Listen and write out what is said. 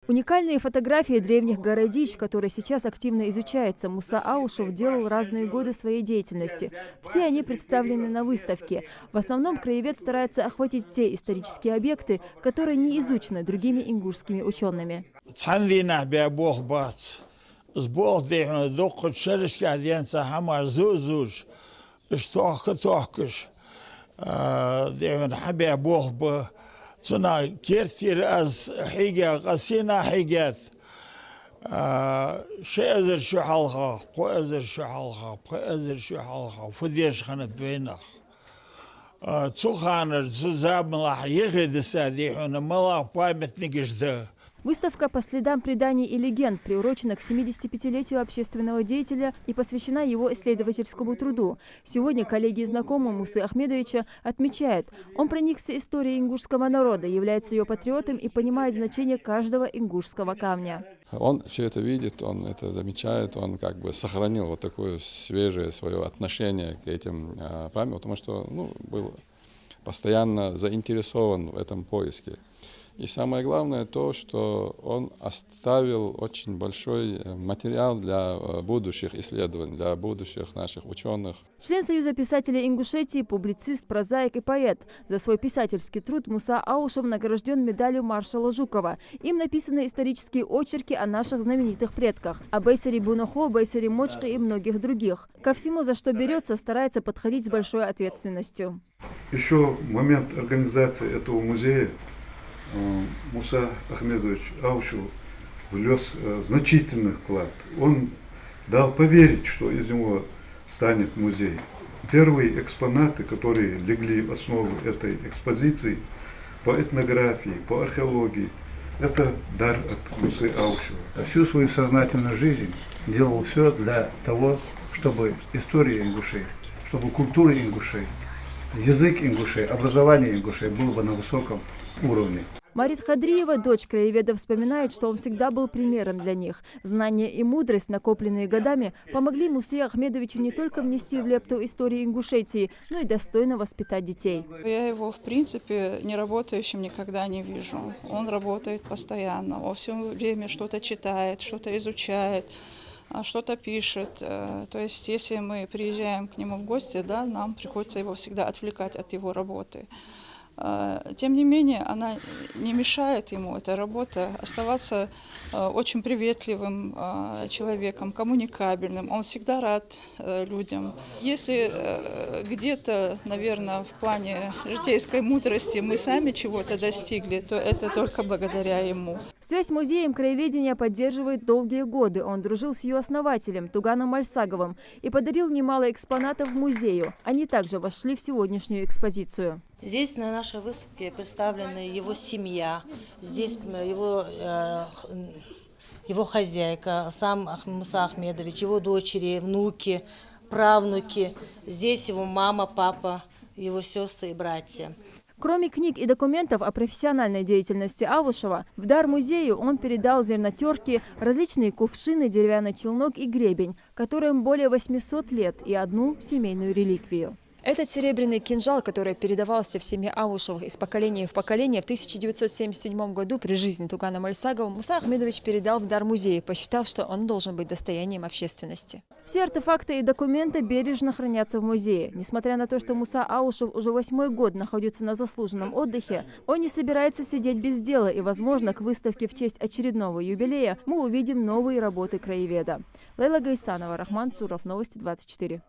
Уникальные фотографии древних городищ, которые сейчас активно изучаются, Муса Аушев делал разные годы своей деятельности. Все они представлены на выставке. В основном краевед старается охватить те исторические объекты, которые не изучены другими ингушскими учеными. Цена кертир аз хига гасина хигат шеазер шухалха поазер шухалха поазер шухалха фудеш ханат бейнах цуханер зузабмлах егедсадихуна мала памятникишда. Выставка по следам преданий и легенд приурочена к 75-летию общественного деятеля и посвящена его исследовательскому труду. Сегодня коллеги и знакомые Мусы Ахмедовича отмечают, он проникся историей ингушского народа, является ее патриотом и понимает значение каждого ингушского камня. Он все это видит, он это замечает, он как бы сохранил вот такое свежее свое отношение к этим памятникам, потому что был постоянно заинтересован в этом поиске. И самое главное то, что он оставил очень большой материал для будущих исследований, для будущих наших ученых. Член Союза писателей Ингушетии, публицист, прозаик и поэт. За свой писательский труд Муса Аушев награжден медалью маршала Жукова. Им написаны исторические очерки о наших знаменитых предках. О Бейсаре Бунохо, Бейсаре Мочке и многих других. Ко всему, за что берется, старается подходить с большой ответственностью. Еще момент организации этого музея. Муса Ахмедович Аушев внес значительный вклад. Он дал поверить, что из него станет музей. Первые экспонаты, которые легли в основу этой экспозиции по этнографии, по археологии, это дар от Мусы Аушева. Всю свою сознательную жизнь делал все для того, чтобы история ингушей, чтобы культура ингушей, язык ингушей, образование ингушей было бы на высоком уровне. Марит Хадриева, дочь краеведа, вспоминает, что он всегда был примером для них. Знания и мудрость, накопленные годами, помогли Мусе Ахмедовичу не только внести в лепту истории Ингушетии, но и достойно воспитать детей. Я его, в принципе, не работающим никогда не вижу. Он работает постоянно, он все время что-то читает, что-то изучает, что-то пишет. То есть, если мы приезжаем к нему в гости, да, нам приходится его всегда отвлекать от его работы. Тем не менее, она не мешает ему, эта работа, оставаться очень приветливым человеком, коммуникабельным. Он всегда рад людям. Если где-то, наверное, в плане житейской мудрости мы сами чего-то достигли, то это только благодаря ему. Связь с музеем краеведения поддерживает долгие годы. Он дружил с ее основателем Туганом Мальсаговым и подарил немало экспонатов музею. Они также вошли в сегодняшнюю экспозицию. Здесь на нашей выставке представлена его семья, здесь его хозяйка, сам Муса Ахмедович, его дочери, внуки, правнуки. Здесь его мама, папа, его сестры и братья. Кроме книг и документов о профессиональной деятельности Аушева, в дар музею он передал зернотерки, различные кувшины, деревянный челнок и гребень, которым более 800 лет, и одну семейную реликвию. Этот серебряный кинжал, который передавался в семье Аушевых из поколения в поколение, в 1977 году при жизни Тугана Мальсагова Муса Ахмедович передал в дар музею, посчитав, что он должен быть достоянием общественности. Все артефакты и документы бережно хранятся в музее. Несмотря на то, что Муса Аушев уже 8-й год находится на заслуженном отдыхе, он не собирается сидеть без дела, и, возможно, к выставке в честь очередного юбилея мы увидим новые работы краеведа. Лейла Гайсанова, Рахман Цуров, Новости 24.